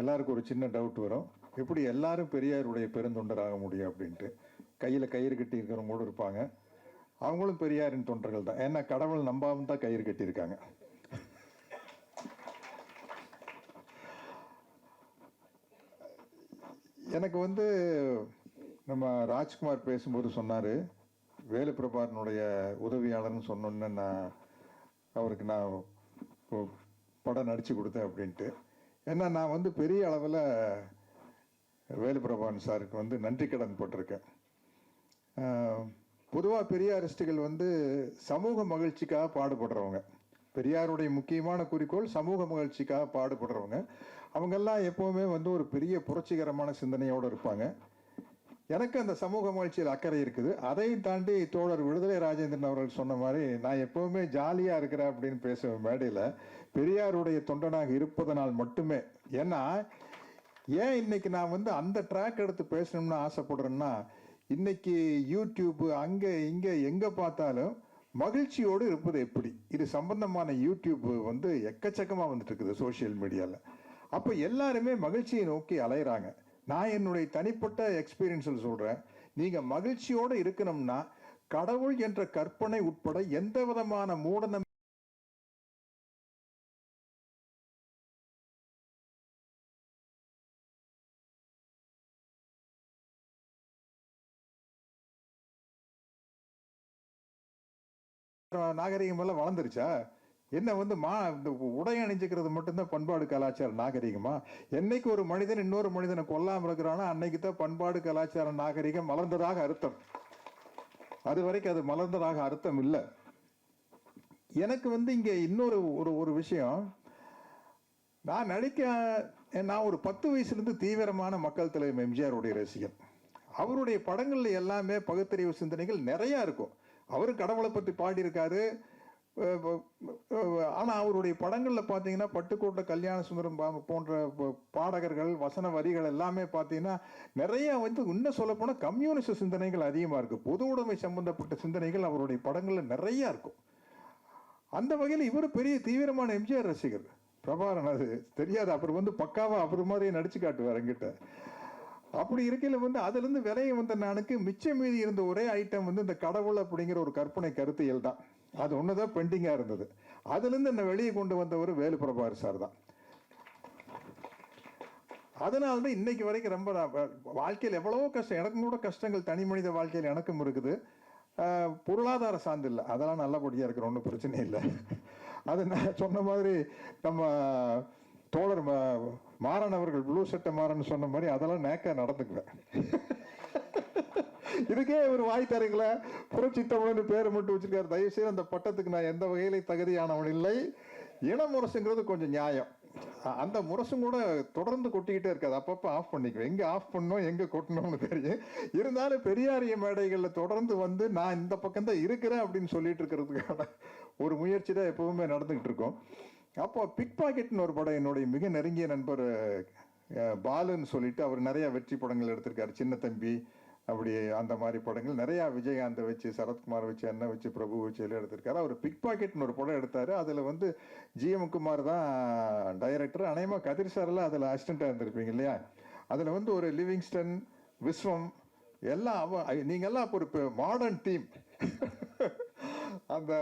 எல்லாருக்கும் ஒரு சின்ன டவுட் வரும், எப்படி எல்லாரும் பெரியாருடைய பெருந்தொண்டராக முடியும் அப்படின்ட்டு. கையில் கயிறு கட்டி இருக்கிறவங்க கூட இருப்பாங்க, அவங்களும் பெரியாரின் தொண்டர்கள் தான். ஏன்னா கடவுள் நம்பாம தான் கயிறு கட்டியிருக்காங்க. எனக்கு வந்து நம்ம ராஜ்குமார் பேசும்போது சொன்னார், வேலுப்பிரபாரனுடைய உதவியாளர்னு சொன்னோன்னு அவருக்கு நான் படம் நடித்து கொடுத்தேன் அப்படின்ட்டு. ஏன்னா நான் வந்து பெரிய அளவில் வேலுப்பிரபாரன் சாருக்கு வந்து நன்றி கடன் போட்டிருக்கேன். பொதுவாக பெரியாரிஸ்டுகள் வந்து சமூக மகிழ்ச்சிக்காக பாடுபடுறவங்க. பெரியாருடைய முக்கியமான குறிக்கோள் சமூக மகிழ்ச்சிக்காக பாடுபடுறவங்க. அவங்கெல்லாம் எப்போவுமே வந்து ஒரு பெரிய புரட்சிகரமான சிந்தனையோடு இருப்பாங்க. எனக்கு அந்த சமூக மகிழ்ச்சியில் அக்கறை இருக்குது. அதையும் தாண்டி தோழர் விடுதலை ராஜேந்திரன் அவர்கள் சொன்ன மாதிரி நான் எப்போவுமே ஜாலியாக இருக்கிறேன் அப்படின்னு பேசுவேன் மேடையில், பெரியாருடைய தொண்டனாக இருப்பதனால் மட்டுமே. ஏன்னா ஏன் இன்னைக்கு நான் வந்து அந்த ட்ராக் எடுத்து பேசணும்னு ஆசைப்படுறேன்னா, இன்னைக்கு யூடியூப் அங்கே இங்கே எங்கே பார்த்தாலும் மகிழ்ச்சியோடு இருப்பது எப்படி, இது சம்பந்தமான யூடியூப் வந்து எக்கச்சக்கமாக வந்துட்டு இருக்குது சோசியல் மீடியாவில். அப்போ எல்லாருமே மகிழ்ச்சியை நோக்கி அலையிறாங்க. நான் என்னுடைய தனிப்பட்ட எக்ஸ்பீரியன்ஸில் சொல்கிறேன், நீங்கள் மகிழ்ச்சியோடு இருக்கணும்னா கடவுள் என்ற கற்பனை உட்பட எந்த விதமான மூட நாகரிகம் எல்லாம் வளர்ந்துருச்சா? என்ன வந்து இந்த உடை அணிஞ்சுக்கிறது மட்டும்தான் பண்பாடு கலாச்சாரம் நாகரிகமா? என்னைக்கு ஒரு மனிதன் இன்னொரு மனிதனை கொல்லாமல் இருக்கிறானோ அன்னைக்கு தான் பண்பாடு கலாச்சார நாகரிகம் மலர்ந்ததாக அர்த்தம். அது வரைக்கும் அது மலர்ந்ததாக அர்த்தம் இல்லை. எனக்கு வந்து இங்க இன்னொரு ஒரு விஷயம், நான் ஒரு 10 வயசுலேருந்து தீவிரமான மக்கள் தலைவர் எம்ஜிஆருடைய ரசிகன். அவருடைய படங்கள்ல எல்லாமே பகுத்தறிவு சிந்தனைகள் நிறைய இருக்கும். அவரு கடவுளை பற்றி பாடியிருக்காரு. ஆனால் அவருடைய படங்களில் பார்த்தீங்கன்னா பட்டுக்கோட்டை கல்யாண சுந்தரம் போன்ற பாடகர்கள் வசன வரிகள் எல்லாமே பார்த்தீங்கன்னா நிறைய வந்து இன்னும் சொல்லப்போனால் கம்யூனிஸ்ட் சிந்தனைகள் அதிகமாக இருக்குது. பொது உடைமை சம்பந்தப்பட்ட சிந்தனைகள் அவருடைய படங்களில் நிறையா இருக்கும். அந்த வகையில் இவர் பெரிய தீவிரமான எம்ஜிஆர் ரசிகர். பிரபாரன் அது தெரியாது, அப்புறம் வந்து பக்காவா அவர் மாதிரியே நடிச்சு காட்டுவார் என்கிட்ட. அப்படி இருக்கையில் வந்து அதுலேருந்து விலையை வந்த நானுக்கு மிச்சம் மீதி இருந்த ஒரே ஐட்டம் வந்து இந்த கடவுள் அப்படிங்கிற ஒரு கற்பனை கருத்தியல் தான். அது ஒண்ணுதான் பெண்டிங்கா இருந்தது. அதுலேருந்து என்ன வெளியே கொண்டு வந்தவர் வேலுப்பிரபார் சார் தான். அதனால்தான் இன்னைக்கு வரைக்கும் ரொம்ப வாழ்க்கையில் எவ்வளவோ கஷ்டம், எனக்கும் கூட கஷ்டங்கள் தனி மனித வாழ்க்கையில் எனக்கும் இருக்குது. பொருளாதார சார்ந்து இல்லை, அதெல்லாம் நல்லபடியா இருக்கிற ஒன்றும் பிரச்சனை இல்லை. அது நான் சொன்ன மாதிரி நம்ம தோழர் மாறன் அவர்கள் ப்ளூ சட்டை மாறன்னு சொன்ன மாதிரி அதெல்லாம் நேக்கா நடந்துக்குவேன். இதுக்கே ஒரு வாய் தரீங்களா, புரட்சி தமிழ்னு பேரை மட்டும் வச்சிருக்காரு. தயவுசெய்து அந்த பட்டத்துக்கு நான் எந்த வகையில தகுதியானவன் இல்லை. இன முரசுங்கிறது கொஞ்சம் நியாயம். அந்த முரசும் கூட தொடர்ந்து கொட்டிக்கிட்டே இருக்காது, அப்பப்போ ஆஃப் பண்ணிக்குவேன். எங்க ஆஃப் பண்ணணும் எங்க கொட்டணும்னு தெரியும். இருந்தாலும் பெரியாரிய மேடைகளில் தொடர்ந்து வந்து நான் இந்த பக்கம் தான் இருக்கிறேன் அப்படின்னு சொல்லிட்டு இருக்கிறதுக்கான ஒரு முயற்சி தான் எப்பவுமே நடந்துகிட்டு இருக்கோம். அப்போ பிக் பாக்கெட்னு ஒரு படம் என்னுடைய மிக நெருங்கிய நண்பர் பாலுன்னு சொல்லிட்டு அவர் நிறைய வெற்றி படங்கள் எடுத்திருக்காரு. சின்ன தம்பி அப்படி அந்த மாதிரி படங்கள் நிறையா விஜயகாந்தை வச்சு, சரத்குமார் வச்சு, அண்ணன் வச்சு, பிரபு வச்சு எல்லாம் எடுத்திருக்காரு. அவர் பிக் பாக்கெட்னு ஒரு படம் எடுத்தார். அதில் வந்து ஜிஎம் குமார் தான் டைரக்டர். அநேகமாக கதிர் சாரெல்லாம் அதில் அசிஸ்டண்ட்டாக இருந்திருப்பீங்க இல்லையா? அதில் வந்து ஒரு லிவிங்ஸ்டன், விஸ்வம் எல்லாம் நீங்கள்லாம் அப்போ ஒரு மாடர்ன் டீம். அந்த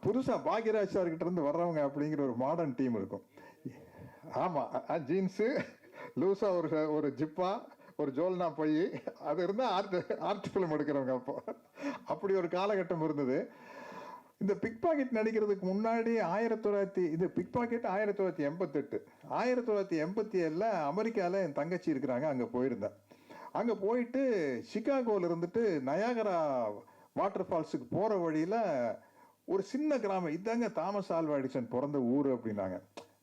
புதுசாக பாக்யராஜ் சார்கிட்ட இருந்து வர்றவங்க அப்படிங்கிற ஒரு மாடர்ன் டீம் இருக்கும். ஆமாம், ஜீன்ஸு லூஸாக ஒரு ஜிப்பா, ஒரு ஜோல்னா போய் அது இருந்தால் ஆர்ட் ஃபிலிம் எடுக்கிறவங்க. அப்போ அப்படி ஒரு காலகட்டம் இருந்தது. இந்த பிக் பாக்கெட் நடிக்கிறதுக்கு முன்னாடி இது பிக் பாக்கெட் 1988. 1987 அமெரிக்காவில் என் தங்கச்சி இருக்கிறாங்க, அங்கே போயிருந்தேன். அங்கே போயிட்டு சிகாகோவில் இருந்துட்டு நயாகரா வாட்டர் ஃபால்ஸுக்கு போகிற வழியில் ஒரு சின்ன கிராமம், இதாங்க தாமஸ் ஆல்வா எடிசன் பிறந்த ஊர் அப்படின்னாங்க.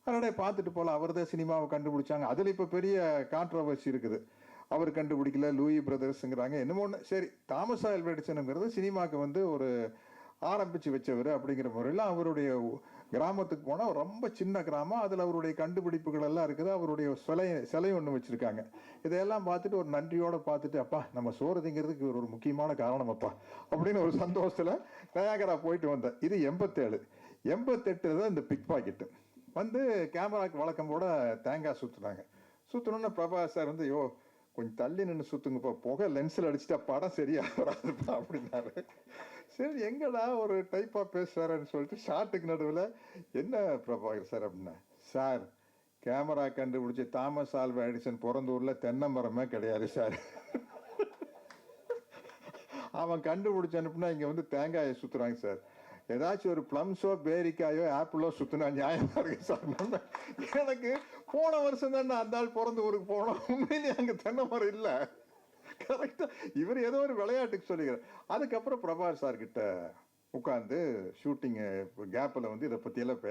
அதோட பார்த்துட்டு போல, அவர் தான் சினிமாவை கண்டுபிடிச்சாங்க. அதில் இப்போ பெரிய கான்ட்ரவர்சி இருக்குது. அவர் கண்டுபிடிக்கல, லூயி பிரதர்ஸுங்கிறாங்க, என்னமோ ஒன்று. சரி, தாமஸ் ஆல்வா எடிசனுங்கிறது சினிமாவுக்கு வந்து ஒரு ஆரம்பித்து வச்சவர் அப்படிங்கிற முறையில் அவருடைய கிராமத்துக்கு போனால் ரொம்ப சின்ன கிராமம், அதில் அவருடைய கண்டுபிடிப்புகள் எல்லாம் இருக்குது. அவருடைய சிலை ஒன்று வச்சுருக்காங்க. இதையெல்லாம் பார்த்துட்டு ஒரு நன்றியோடு பார்த்துட்டு, அப்பா நம்ம சோறு திங்கிறதுக்கு ஒரு முக்கியமான காரணம் அப்பா அப்படின்னு ஒரு சந்தோஷத்தில் நயாகரா போயிட்டு வந்தேன். இது 87. 88 தான் இந்த பிக் பாக்கெட்டு. வந்து கேமராக்கு வழக்கம் போட தேங்காய் சுற்றுனாங்க. சுற்றணுன்னு பிரபாகர் சார் வந்து, யோ கொஞ்சம் தள்ளி நின்று சுற்றுங்கப்பா, புகை லென்ஸில் அடிச்சுட்டா படம் சரியாக வராதுப்பா அப்படின்னாரு. சரி எங்கடா ஒரு டைப்பாக பேசுவாருன்னு சொல்லிட்டு ஷார்ட்டுக்கு நடுவில், என்ன பிரபாகர் சார் அப்படின்னா, சார் கேமரா கண்டுபிடிச்சி தாமஸ் ஆல்வா எடிசன் பிறந்த ஊரில் தென்னை மரமே கிடையாது சார். அவன் கண்டுபிடிச்ச அனுப்புனா இங்கே வந்து தேங்காயை சுற்றுறாங்க சார். ஏதாச்சும் ஒரு பிளம்ஸோ பேரிக்காயோ ஆப்பிளோ சுற்றினா நியாயமாக இருக்கு சார். எனக்கு போன வருஷம் தான் அந்த ஆள் பிறந்த ஊருக்கு போனோம், உண்மையிலேயே அங்கே தென்னை மரம் இல்லை. கரெக்டாக இவர் ஏதோ ஒரு விளையாட்டுக்கு சொல்லிக்கிறார். அதுக்கப்புறம் பிரபாகர் சார் கிட்ட உட்காந்து ஷூட்டிங்கு கேப்பில் வந்து இதை பற்றியெல்லாம்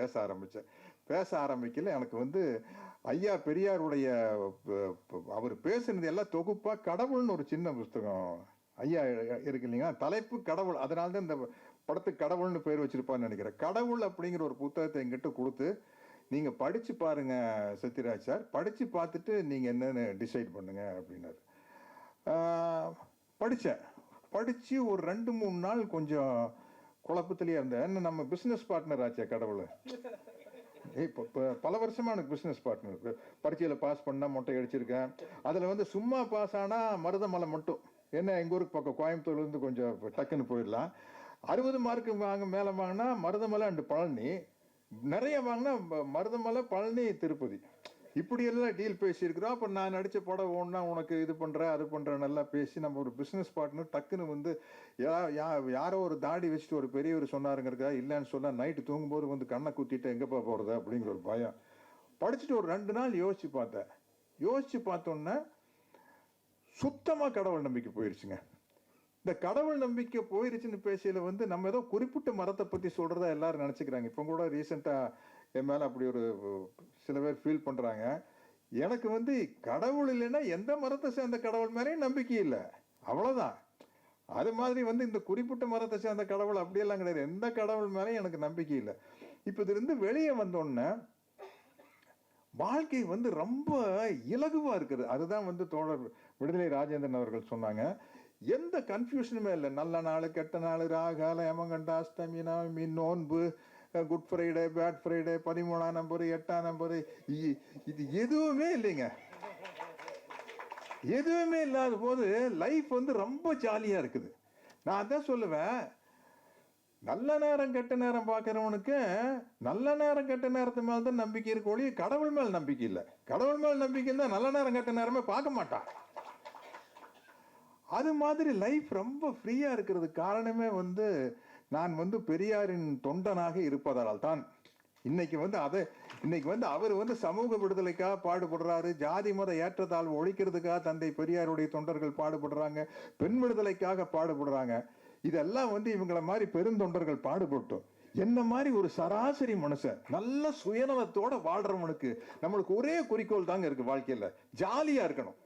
பேச ஆரம்பிக்கல. எனக்கு வந்து ஐயா பெரியாருடைய அவர் பேசுனது எல்லாம் தொகுப்பாக கடவுள்னு ஒரு சின்ன புஸ்தகம் ஐயா இருக்கு இல்லைங்களா, தலைப்பு கடவுள். அதனால தான் இந்த படத்துக்கு கடவுள்னு பேர் வச்சிருப்பான்னு நினைக்கிறேன். கடவுள் அப்படிங்கிற ஒரு புத்தகத்தை எங்கிட்ட கொடுத்து, நீங்கள் படித்து பாருங்க சத்யராஜ் சார், படித்து பார்த்துட்டு நீங்கள் என்னென்னு டிசைட் பண்ணுங்க அப்படின்னாரு. படித்து ஒரு 2-3 நாள் கொஞ்சம் குழப்பத்திலேயே இருந்தேன். என்ன நம்ம பிஸ்னஸ் பார்ட்னர் ஆச்சே கடவுள். இப்போ பல வருஷமா எனக்கு பிஸ்னஸ் பார்ட்னர். பரீட்சையில் பாஸ் பண்ணால் மொட்டை அடிச்சிருக்கேன். அதில் வந்து சும்மா பாஸ் ஆனால் மருதமலை மட்டும், என்ன எங்கள் ஊருக்கு பக்கம் கோயம்புத்தூர்லேருந்து கொஞ்சம் டக்குன்னு போயிடலாம். 60 மார்க்கு மேலே வாங்கினா மருதமலை அண்டு பழனி, நிறைய வாங்கினா மருதமலை பழனி திருப்பதி, இப்படியெல்லாம் டீல் பேசியிருக்கிறோம். அப்போ நான் நடித்த படம் ஒன்றா உனக்கு இது பண்ணுறேன் அது பண்ணுறேன் நல்லா பேசி நம்ம ஒரு பிஸ்னஸ் பார்ட்னர். டக்குன்னு வந்து யாரோ ஒரு தாடி வச்சுட்டு ஒரு பெரியவர் சொன்னாருங்கிறக்கா இல்லைன்னு சொன்னால் நைட்டு தூங்கும்போது வந்து கண்ணை குத்திட்டு எங்கேப்பா போகிறது அப்படிங்கிற ஒரு பயம். படிச்சுட்டு ஒரு 2 நாள் யோசிச்சு பார்த்தோன்னே சுத்தமாக கடவுள் நம்பிக்கை போயிடுச்சுங்க. இந்த கடவுள் நம்பிக்கை போயிருச்சுன்னு பேசையில வந்து நம்ம ஏதோ குறிப்பிட்ட மரத்தை பற்றி சொல்கிறதா எல்லாரும் நினச்சிக்கிறாங்க. இப்போ கூட ரீசெண்டாக என் மேலே அப்படி ஒரு சில பேர் ஃபீல் பண்ணுறாங்க. எனக்கு வந்து கடவுள் இல்லைன்னா எந்த மரத்தை சேர்ந்த கடவுள் மேலேயும் நம்பிக்கை இல்லை, அவ்வளோதான். அது மாதிரி வந்து இந்த குறிப்பிட்ட மரத்தை சேர்ந்த கடவுள் அப்படியெல்லாம் கிடையாது, எந்த கடவுள் மேலேயும் எனக்கு நம்பிக்கை இல்லை. இப்போ இதுலேருந்து வெளியே வந்தோடனே வாழ்க்கை வந்து ரொம்ப இலகுவாக இருக்குது. அதுதான் வந்து தோழர் விடுதலை ராஜேந்திரன் அவர்கள் சொன்னாங்க. எந்த கன்ஃபியூஷனுமே இல்லை. நல்ல நாள் கெட்ட நாள், ராகால யமகண்ட அஷ்டமி நவமி நோன்பு, குட் ஃப்ரைடே பேட் ஃப்ரைடே, 13ஆம் நம்பர் 8ஆம் நம்பர், இது எதுவுமே இல்லைங்க. எதுவுமே இல்லாத போது லைஃப் வந்து ரொம்ப ஜாலியாக இருக்குது. நான் அதான் சொல்லுவேன், நல்ல நேரம் கெட்ட நேரம் பார்க்குறவனுக்கு நல்ல நேரம் கெட்ட நேரத்து மேலே தான் நம்பிக்கை இருக்க ஒழிய கடவுள் மேல் நம்பிக்கை இல்லை. கடவுள் மேல் நம்பிக்கை இருந்தால் நல்ல நேரம் கெட்ட நேரமே பார்க்க மாட்டான். அது மாதிரி லைஃப் ரொம்ப ஃப்ரீயாக இருக்கிறது காரணமே வந்து நான் வந்து பெரியாரின் தொண்டனாக இருப்பதால் தான். இன்னைக்கு வந்து அவர் வந்து சமூக விடுதலைக்காக பாடுபடுறாரு, ஜாதி மத ஏற்றத்தாழ்வு ஒழிக்கிறதுக்காக தந்தை பெரியாருடைய தொண்டர்கள் பாடுபடுறாங்க, பெண் விடுதலைக்காக பாடுபடுறாங்க. இதெல்லாம் வந்து இவங்கள மாதிரி பெருந்தொண்டர்கள் பாடுபட்டோம். என்ன மாதிரி ஒரு சராசரி மனுஷன் நல்ல சுயநலத்தோட வாழ்றவனுக்கு நம்மளுக்கு ஒரே குறிக்கோள் தாங்க இருக்கு வாழ்க்கையில, ஜாலியா இருக்கணும்.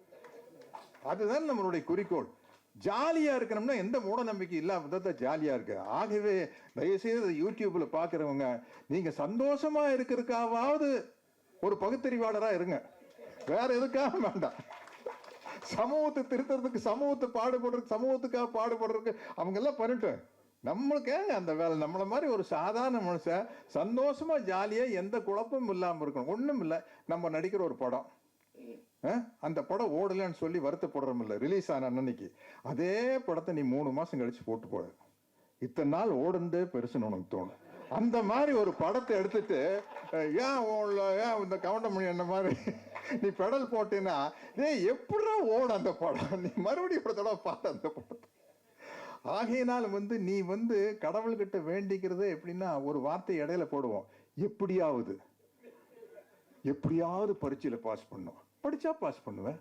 அதுதான் நம்மளுடைய குறிக்கோள். ஜாலியா இருக்கணும்னா எந்த மூட நம்பிக்கை இல்லாம ஜாலியா இருக்கு. ஆகவே தயவுசெய்து யூடியூப்ல பாக்குறவங்க, நீங்க சந்தோஷமா இருக்கிறதுக்காவது ஒரு பகுத்தறிவாளரா இருங்க, வேற எதுக்காக வேண்டாம். சமூகத்தை திருத்துறதுக்கு, சமூகத்துக்காக பாடுபடுறதுக்கு அவங்க எல்லாம் பண்ணிட்டு நம்மளுக்கு அந்த வேலை. நம்மள மாதிரி ஒரு சாதாரண மனுஷன் சந்தோஷமா ஜாலியா எந்த குழப்பமும் இல்லாம இருக்கணும். ஒண்ணும் இல்லை, நம்ம நடிக்கிற ஒரு படம், அந்த படம் ஓடலன்னு சொல்லி வருத்தப்படுறோம் இல்லை, ரிலீஸ் ஆன அன்னைக்கு அதே படத்தை நீ 3 மாசம் கழிச்சு போட்டு போட, இத்தனை நாள் ஓடுந்தே பெருசுன்னு உனக்கு தோணும். அந்த மாதிரி ஒரு படத்தை எடுத்துட்டு ஏன் இந்த கவுண்டமணி என்ன மாதிரி நீ பெடல் போட்டீங்கன்னா எப்படா ஓடும் அந்த படம், நீ மறுபடியும் ஒரு தடவை பாட்டு அந்த படத்தை. ஆகையினால் வந்து நீ வந்து கடவுள்கிட்ட வேண்டிக்கிறது எப்படின்னா, ஒரு வார்த்தை இடையில போடுவோம், எப்படியாவது பரீட்சையில பாஸ் பண்ணும், படிச்சா பாஸ் பண்ணுவேன்,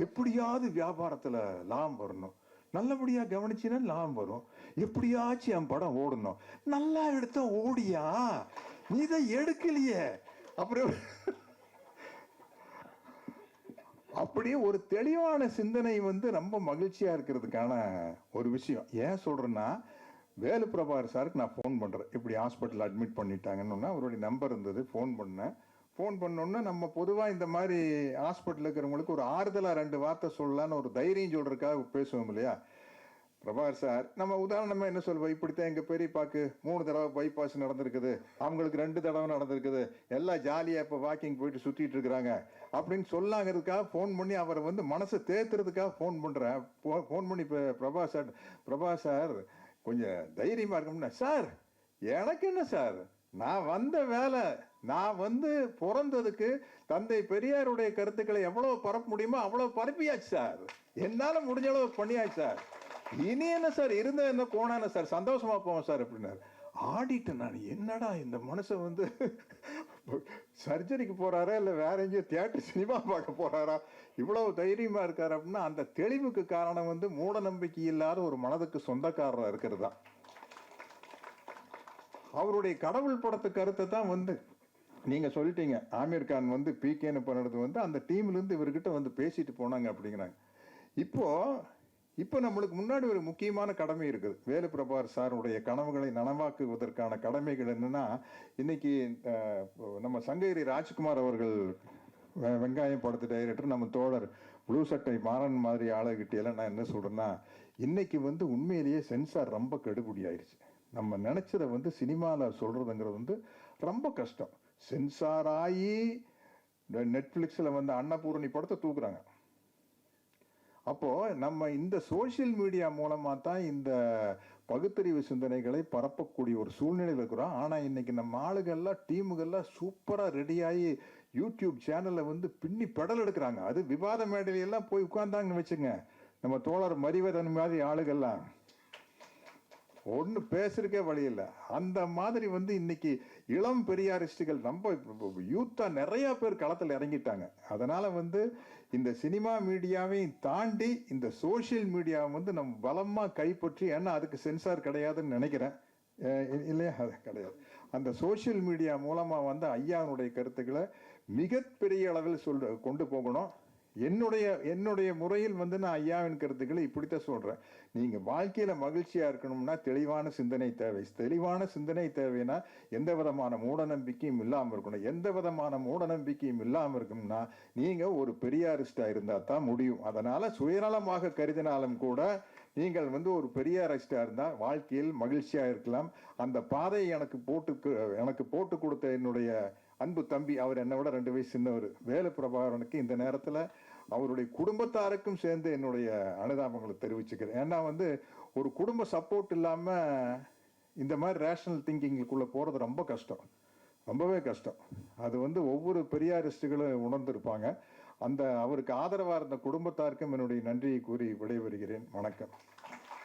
எப்படியாவது வியாபாரத்துல லாபம் வரணும், நல்லபடியா கவனிச்சுன்னா லாபம் வரும், எப்படியாச்சும் என் படம் ஓடணும், நல்லா எடுத்தா ஓடியா, நீ தான் எடுக்கலையே. அப்புறம் அப்படியே ஒரு தெளிவான சிந்தனை வந்து ரொம்ப மகிழ்ச்சியா இருக்கிறதுக்கான ஒரு விஷயம். ஏன் சொல்றேன்னா, வேலு பிரபாகர் சாருக்கு நான் ஃபோன் பண்றேன், இப்படி ஹாஸ்பிட்டல் அட்மிட் பண்ணிட்டாங்கன்னு அவருடைய நம்பர் இருந்தது. ஃபோன் பண்ணோன்னா நம்ம பொதுவாக இந்த மாதிரி ஹாஸ்பிட்டலில் இருக்கிறவங்களுக்கு ஒரு ஆறுதலாக 2 வார்த்தை சொல்லலான்னு ஒரு தைரியம் சொல்றதுக்காக பேசுவோம் இல்லையா. பிரபாகர் சார் நம்ம உதாரணமா என்ன சொல்வோம், இப்படித்தான் எங்க பெரியப்பாக்கு 3 தடவை பைபாஸ் நடந்திருக்குது, அவங்களுக்கு 2 தடவை நடந்திருக்குது, எல்லாம் ஜாலியா இப்ப வாக்கிங் போயிட்டு சுத்திட்டு இருக்கிறாங்க அப்படின்னு சொல்லாங்கிறதுக்காக ஃபோன் பண்ணி அவரை வந்து மனசை தேத்துறதுக்காக ஃபோன் பண்றேன். ஃபோன் பண்ணி பிரபா சார் கொஞ்சம் தைரியமா இருக்கணும்னா, சார் எனக்கு என்ன சார், நான் வந்த வேலை, நான் வந்து பிறந்ததுக்கு தந்தை பெரியாருடைய கருத்துக்களை எவ்வளவு பரப்ப முடியுமோ அவ்வளவு பரப்பியாச்சு சார், என்னால முடிஞ்ச அளவு பண்ணியாச்சு சார், இனி என்ன சார் இருந்த என்ன போனான சார், சந்தோஷமா போவோம் சார் அப்படின்னாரு. ஆடிட்டேன் நான், என்னடா இந்த மனுஷன் வந்து சர்ஜரிக்கு போறாரா இல்ல வேற எங்கேயோ தியேட்டர் சினிமா பார்க்க போறாரா, இவ்வளவு தைரியமா இருக்காரு அப்படின்னா அந்த தெளிவுக்கு காரணம் வந்து மூட நம்பிக்கை இல்லாத ஒரு மனதுக்கு சொந்தக்காரரா இருக்கிறது தான். அவருடைய கடவுள் படத்து கருத்தை தான் வந்து நீங்க சொல்லிட்டீங்க, ஆமீர் கான் வந்து பிகேன்னு பண்ணுறது வந்து அந்த டீம்ல இருந்து இவர்கிட்ட வந்து பேசிட்டு போனாங்க அப்படிங்கிறாங்க. இப்போ நம்மளுக்கு முன்னாடி ஒரு முக்கியமான கடமை இருக்குது. வேலு பிரபாகர் சாருடைய கனவுகளை நனவாக்குவதற்கான கடமைகள் என்னன்னா, இன்னைக்கு நம்ம சங்ககிரி ராஜ்குமார் அவர்கள் வெங்காயம் படத்து டைரக்டர், நம்ம தோழர் ப்ளூ சட்டை மாறன் மாதிரி ஆளுகிட்ட எல்லாம் நான் என்ன சொல்றேன்னா, இன்னைக்கு வந்து உண்மையிலேயே சென்சார் ரொம்ப கெடுபிடி ஆயிடுச்சு. நம்ம நினைச்சதை வந்து சினிமாவில் சொல்றதுங்கிறது வந்து ரொம்ப கஷ்டம். சென்சார் ஆகி நெட்ஃபிளிக்ஸில் வந்து அன்னபூரணி படத்தை தூக்குறாங்க. அப்போ நம்ம இந்த சோசியல் மீடியா மூலமா தான் இந்த பகுத்தறிவு சிந்தனைகளை பரப்பக்கூடிய ஒரு சூழ்நிலையில் இருக்கிறோம். ஆனா இன்னைக்கு நம்ம ஆளுகள்லாம் டீமுகள்லாம் சூப்பரா ரெடியாகி யூடியூப் சேனல்ல வந்து பின்னி பெடல் எடுக்கிறாங்க. அது விவாத மேடையிலாம் போய் உட்கார்ந்தாங்கன்னு வச்சுங்க, நம்ம தோழர் மரிவதன் மாதிரி ஆளுகள்லாம் ஒன்று பேசுறதுக்கே வழி இல்லை. அந்த மாதிரி வந்து இன்னைக்கு இளம் பெரியாரிஸ்டுகள் நம்ம யூத்தா நிறைய பேர் களத்தில் இறங்கிட்டாங்க. அதனால வந்து இந்த சினிமா மீடியாவையும் தாண்டி இந்த சோசியல் மீடியாவை வந்து நம்ம பலமா கைப்பற்றி, ஏன்னா அதுக்கு சென்சார் கிடையாதுன்னு நினைக்கிறேன், இல்லையா? அது கிடையாது. அந்த சோசியல் மீடியா மூலமா வந்து ஐயாவுடைய கருத்துக்களை மிகப்பெரிய அளவில் கொண்டு போகணும். என்னுடைய முறையில் வந்து நான் ஐயாவின் கருத்துக்களை இப்படித்தான் சொல்றேன். நீங்க வாழ்க்கையில மகிழ்ச்சியா இருக்கணும்னா தெளிவான சிந்தனை தேவை. தெளிவான சிந்தனை தேவைன்னா எந்த விதமான மூட நம்பிக்கையும் இல்லாம இருக்கணும். எந்த விதமான மூட நம்பிக்கையும் இல்லாம இருக்கணும்னா நீங்க ஒரு பெரியாரிஸ்டா இருந்தா தான் முடியும். அதனால சுயநலமாக கருதினாலும் கூட நீங்கள் வந்து ஒரு பெரியாரிஸ்டா இருந்தா வாழ்க்கையில் மகிழ்ச்சியா இருக்கலாம். அந்த பாதையை எனக்கு போட்டு கொடுத்த என்னுடைய அன்பு தம்பி, அவர் என்னை விட 2 வயசு சின்னவர், வேலு பிரபாகரனுக்கு இந்த நேரத்தில் அவருடைய குடும்பத்தாருக்கும் சேர்ந்து என்னுடைய அனுதாபங்களை தெரிவிச்சுக்கிறேன். ஏன்னா வந்து ஒரு குடும்ப சப்போர்ட் இல்லாமல் இந்த மாதிரி ரேஷனல் திங்கிங்குள்ளே போகிறது ரொம்ப கஷ்டம், ரொம்பவே கஷ்டம். அது வந்து ஒவ்வொரு பெரியாரிஸ்டுகளும் உணர்ந்திருப்பாங்க. அவருக்கு ஆதரவாக இருந்த குடும்பத்தாருக்கும் என்னுடைய நன்றியை கூறி விடைபெறுகிறேன். வணக்கம்.